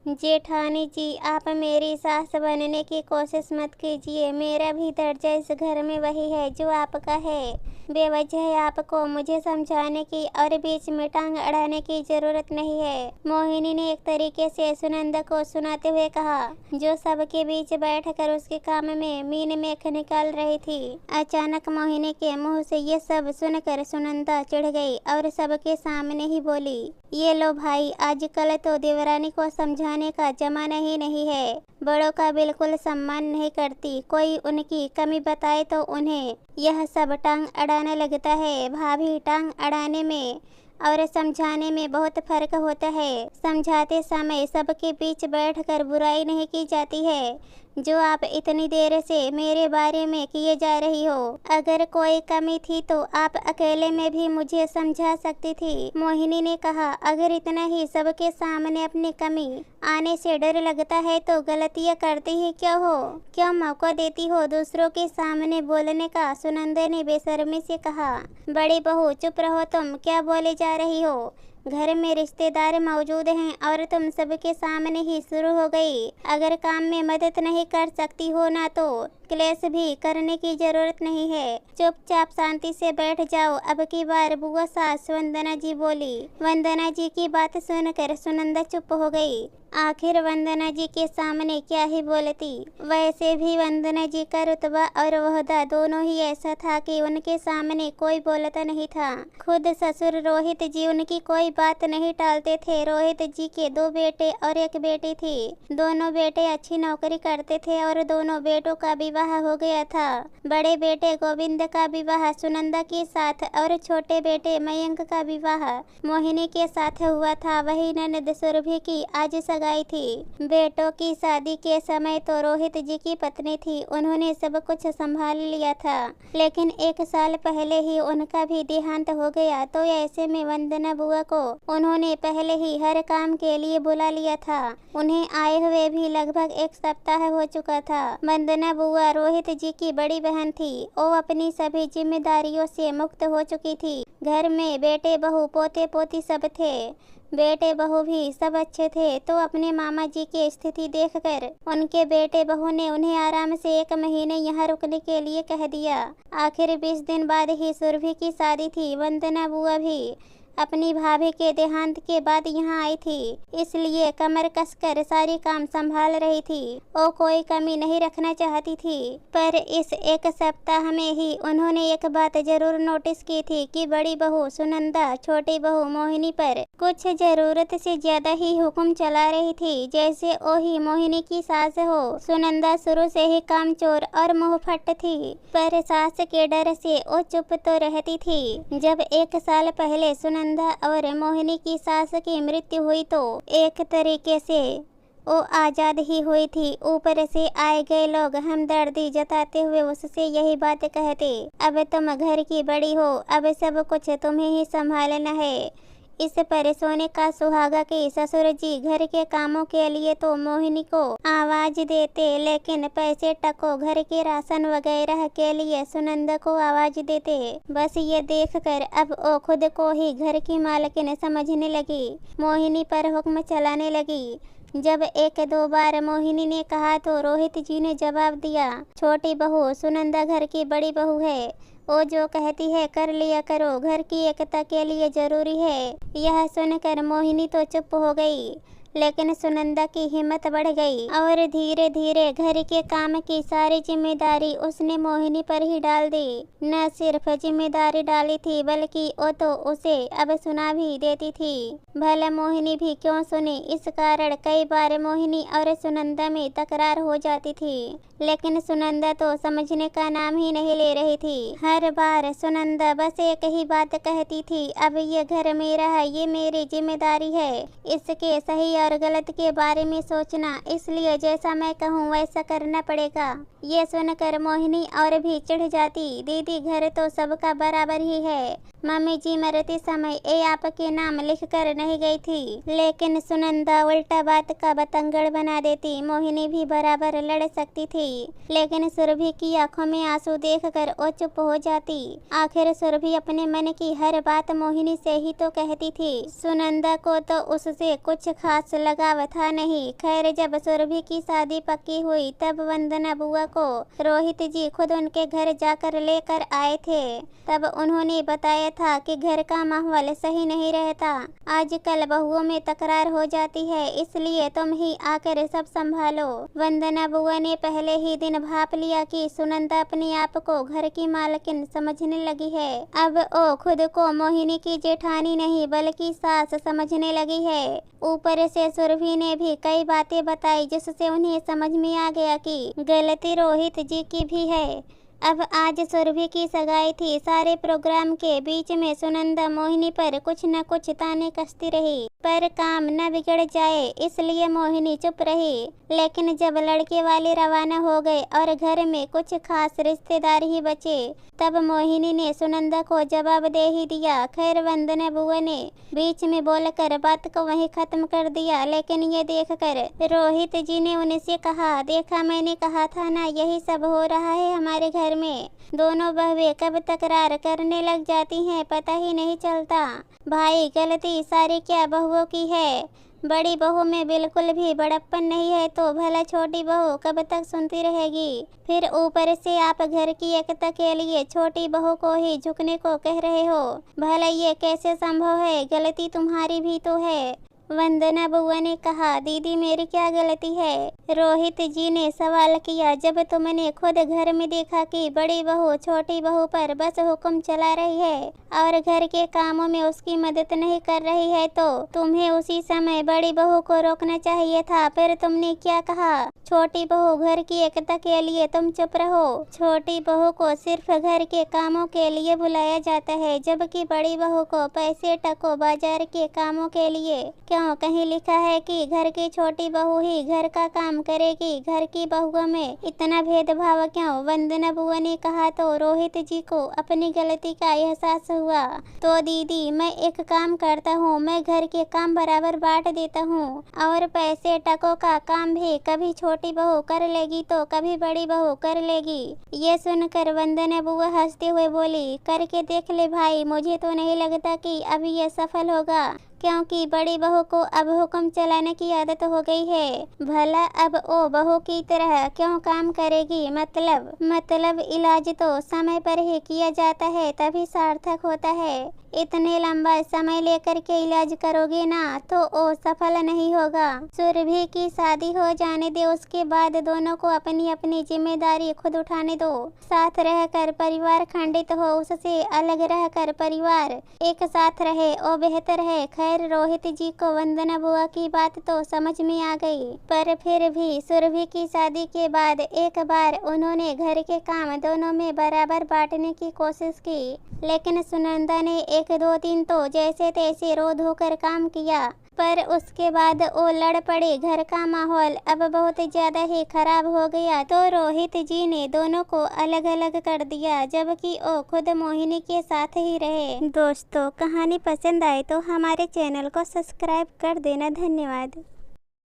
जेठानी जी, आप मेरी सास बनने की कोशिश मत कीजिए। मेरा भी दर्जा इस घर में वही है जो आपका है। बेवजह आपको मुझे समझाने की और बीच में टांग अड़ाने की जरूरत नहीं है। मोहिनी ने एक तरीके से सुनंदा को सुनाते हुए कहा, जो सबके बीच बैठकर उसके काम में मीन मेख निकाल रही थी। अचानक मोहिनी के मुंह से ये सब सुनकर सुनंदा चिढ़ गई और सबके सामने ही बोली, ये लो भाई, आजकल तो देवरानी को समझाने का जमाना ही नहीं है। बड़ों का बिल्कुल सम्मान नहीं करती। कोई उनकी कमी बताए तो उन्हें यह सब टांग अड़ाने लगता है। भाभी, टांग अड़ाने में और समझाने में बहुत फर्क होता है। समझाते समय सबके बीच बैठकर बुराई नहीं की जाती है, जो आप इतनी देर से मेरे बारे में किए जा रही हो। अगर कोई कमी थी तो आप अकेले में भी मुझे समझा सकती थी। मोहिनी ने कहा, अगर इतना ही सबके सामने अपनी कमी आने से डर लगता है तो गलतियां करती ही क्यों हो? क्यों मौका देती हो दूसरों के सामने बोलने का? सुनंदा ने बेशर्मी से कहा। बड़ी बहू, चुप रहो तुम, क्या बोले जा रही हो? घर में रिश्तेदार मौजूद हैं और तुम सबके सामने ही शुरू हो गई। अगर काम में मदद नहीं कर सकती हो ना तो क्लेश भी करने की जरूरत नहीं है। चुपचाप शांति से बैठ जाओ। अब की बार बुआ सास वंदना जी बोली। वंदना जी की बात सुनकर सुनंदा चुप हो गई। आखिर वंदना जी के सामने क्या ही बोलती। वैसे भी वंदना जी का रुतबा और ओहदा दोनों ही ऐसा था कि उनके सामने कोई बोलता नहीं था। खुद ससुर रोहित जी उनकी कोई बात नहीं टालते थे। रोहित जी के 2 बेटे और 1 बेटी थी। दोनों बेटे अच्छी नौकरी करते थे और दोनों बेटों का विवाह हो गया था। बड़े बेटे गोविंद का विवाह सुनंदा के साथ और छोटे बेटे मयंक का विवाह मोहिनी के साथ हुआ था। वही ननद सुरभि की आज सगाई थी। बेटों की शादी के समय तो रोहित जी की पत्नी थी, उन्होंने सब कुछ संभाल लिया था। लेकिन 1 साल पहले ही उनका भी देहांत हो गया, तो ऐसे में वंदना बुआ को उन्होंने पहले ही हर काम के लिए बुला लिया था। उन्हें आए हुए भी लगभग 1 सप्ताह हो चुका था। वंदना बुआ रोहित जी की बड़ी बहन थी। वो अपनी सभी जिम्मेदारियों से मुक्त हो चुकी थी। घर में बेटे बहू पोते पोती सब थे। बेटे बहू भी सब अच्छे थे। तो अपने मामा जी की स्थिति देखकर उनके बेटे बहू ने उन्हें आराम से 1 महीने यहाँ रुकने के लिए कह दिया। आखिर 20 दिन बाद ही सुरभि की शादी थी। वंदना बुआ भी अपनी भाभी के देहांत के बाद यहाँ आई थी, इसलिए कमर कसकर सारी काम संभाल रही थी। वो कोई कमी नहीं रखना चाहती थी। पर इस 1 सप्ताह में ही उन्होंने एक बात जरूर नोटिस की थी कि बड़ी बहू सुनंदा छोटी बहू मोहिनी पर कुछ जरूरत से ज्यादा ही हुक्म चला रही थी, जैसे वो ही मोहिनी की सास हो। सुनंदा शुरू से ही कामचोर और मुंहफट थी, पर सास के डर से वो चुप तो रहती थी। जब 1 साल पहले सुनंदा और मोहिनी की सास की मृत्यु हुई तो एक तरीके से वो आजाद ही हुई थी। ऊपर से आए गए लोग हमदर्दी जताते हुए उससे यही बात कहते, अब तुम घर की बड़ी हो, अब सब कुछ तुम्हें ही संभालना है। इस पर सोने का सुहागा के ससुर जी घर के कामों के लिए तो मोहिनी को आवाज देते, लेकिन पैसे टको घर के राशन वगैरह के लिए सुनंदा को आवाज देते। बस ये देखकर अब वो खुद को ही घर की मालकिन समझने लगी। मोहिनी पर हुक्म चलाने लगी। जब 1-2 बार मोहिनी ने कहा तो रोहित जी ने जवाब दिया, छोटी बहू सुनंदा घर की बड़ी बहू है, वो जो कहती है कर लिया करो, घर की एकता के लिए जरूरी है। यह सुनकर मोहिनी तो चुप हो गई, लेकिन सुनंदा की हिम्मत बढ़ गई और धीरे धीरे घर के काम की सारी जिम्मेदारी उसने मोहिनी पर ही डाल दी। न सिर्फ जिम्मेदारी डाली थी बल्कि वो तो उसे अब सुना भी देती थी। भला मोहिनी भी क्यों सुने। इस कारण कई बार मोहिनी और सुनंदा में तकरार हो जाती थी, लेकिन सुनंदा तो समझने का नाम ही नहीं ले रही थी। हर बार सुनंदा बस एक ही बात कहती थी, अब ये घर मेरा है, ये मेरी जिम्मेदारी है, इसके सही और गलत के बारे में सोचना, इसलिए जैसा मैं कहूँ वैसा करना पड़ेगा। ये सुनकर मोहिनी और भी चिढ़ जाती, दीदी घर तो सबका बराबर ही है, मम्मी जी मरते समय ये आपके नाम लिख कर नहीं गई थी, लेकिन सुनंदा उल्टा बात का बतंगड़ बना देती। मोहिनी भी बराबर लड़ सकती थी, लेकिन सुरभि की आंखों में आंसू देखकर वो चुप हो जाती। आखिर सुरभि अपने मन की हर बात मोहिनी से ही तो कहती थी। सुनंदा को तो उससे कुछ खास लगाव था नहीं। खैर, जब सुरभि की शादी पक्की हुई तब वंदना बुआ को रोहित जी खुद उनके घर जाकर लेकर आए थे। तब उन्होंने बताया था कि घर का माहौल सही नहीं रहता, आजकल बहुओं में तकरार हो जाती है, इसलिए तुम ही आकर सब संभालो। वंदना बुआ ने पहले ही दिन भाप लिया कि सुनंदा अपने आप को घर की मालकिन समझने लगी है। अब वो खुद को मोहिनी की जेठानी नहीं बल्कि सास समझने लगी है। ऊपर से सुरभि ने भी कई बातें बताई जिससे उन्हें समझ में आ गया कि गलती रोहित जी की भी है। अब आज सुरभि की सगाई थी। सारे प्रोग्राम के बीच में सुनंदा मोहिनी पर कुछ न कुछ ताने कसती रही, पर काम न बिगड़ जाए इसलिए मोहिनी चुप रही। लेकिन जब लड़के वाले रवाना हो गए और घर में कुछ खास रिश्तेदार ही बचे, तब मोहिनी ने सुनंदा को जवाब दे ही दिया। खैर, वंदना बुआ ने बीच में बोलकर बात को वहीं खत्म कर दिया, लेकिन ये देखकर रोहित जी ने उनसे कहा, देखा मैंने कहा था ना, यही सब हो रहा है हमारे घर में। दोनों बहुएं कब तकरार करने लग जाती हैं पता ही नहीं चलता। भाई, गलती सारी क्या बहुओं की है? बड़ी बहू में बिल्कुल भी बड़प्पन नहीं है तो भला छोटी बहू कब तक सुनती रहेगी? फिर ऊपर से आप घर की एकता के लिए छोटी बहू को ही झुकने को कह रहे हो। भला ये कैसे संभव है? गलती तुम्हारी भी तो है। वंदना बुआ ने कहा, दीदी मेरी क्या गलती है? रोहित जी ने सवाल किया। जब तुमने खुद घर में देखा कि बड़ी बहू छोटी बहू पर बस हुक्म चला रही है और घर के कामों में उसकी मदद नहीं कर रही है, तो तुम्हें उसी समय बड़ी बहू को रोकना चाहिए था। फिर तुमने क्या कहा? छोटी बहू घर की एकता के लिए तुम चुप रहो। छोटी बहू को सिर्फ घर के कामों के लिए बुलाया जाता है, जबकि बड़ी बहू को पैसे टको बाजार के कामों के लिए। क्यों, कहीं लिखा है कि घर की छोटी बहू ही घर का काम करेगी? घर की बहुओं में इतना भेदभाव क्यों? वंदना बुआ ने कहा तो रोहित जी को अपनी गलती का एहसास हुआ। तो दीदी, मैं एक काम करता हूँ, मैं घर के काम बराबर बांट देता हूँ और पैसे टकों का काम भी कभी छोटी बहू कर लेगी तो कभी बड़ी बहू कर लेगी। ये सुनकर वंदना बुआ हंसते हुए बोली, करके देख ले भाई, मुझे तो नहीं लगता कि अभी ये सफल होगा, क्योंकि बड़ी बहू को अब हुक्म चलाने की आदत हो गई है। भला अब वो बहू की तरह क्यों काम करेगी? मतलब इलाज तो समय पर ही किया जाता है, तभी सार्थक होता है। इतने लंबा समय लेकर के इलाज करोगे ना तो वो सफल नहीं होगा। सुरभि की शादी हो जाने दे, उसके बाद दोनों को अपनी अपनी जिम्मेदारी खुद उठाने दो। साथ रहकर परिवार खंडित हो, उससे अलग रहकर परिवार एक साथ रहे, वो बेहतर है। खैर, रोहित जी को वंदना बुआ की बात तो समझ में आ गई, पर फिर भी सुरभि की शादी के बाद एक बार उन्होंने घर के काम दोनों में बराबर बांटने की कोशिश की, लेकिन सुनंदा ने 1-2 दिन तो जैसे तैसे रो धोकर काम किया, पर उसके बाद वो लड़ पड़े। घर का माहौल अब बहुत ज्यादा ही खराब हो गया, तो रोहित जी ने दोनों को अलग अलग कर दिया, जबकि वो खुद मोहिनी के साथ ही रहे। दोस्तों, कहानी पसंद आए तो हमारे चैनल को सब्सक्राइब कर देना। धन्यवाद।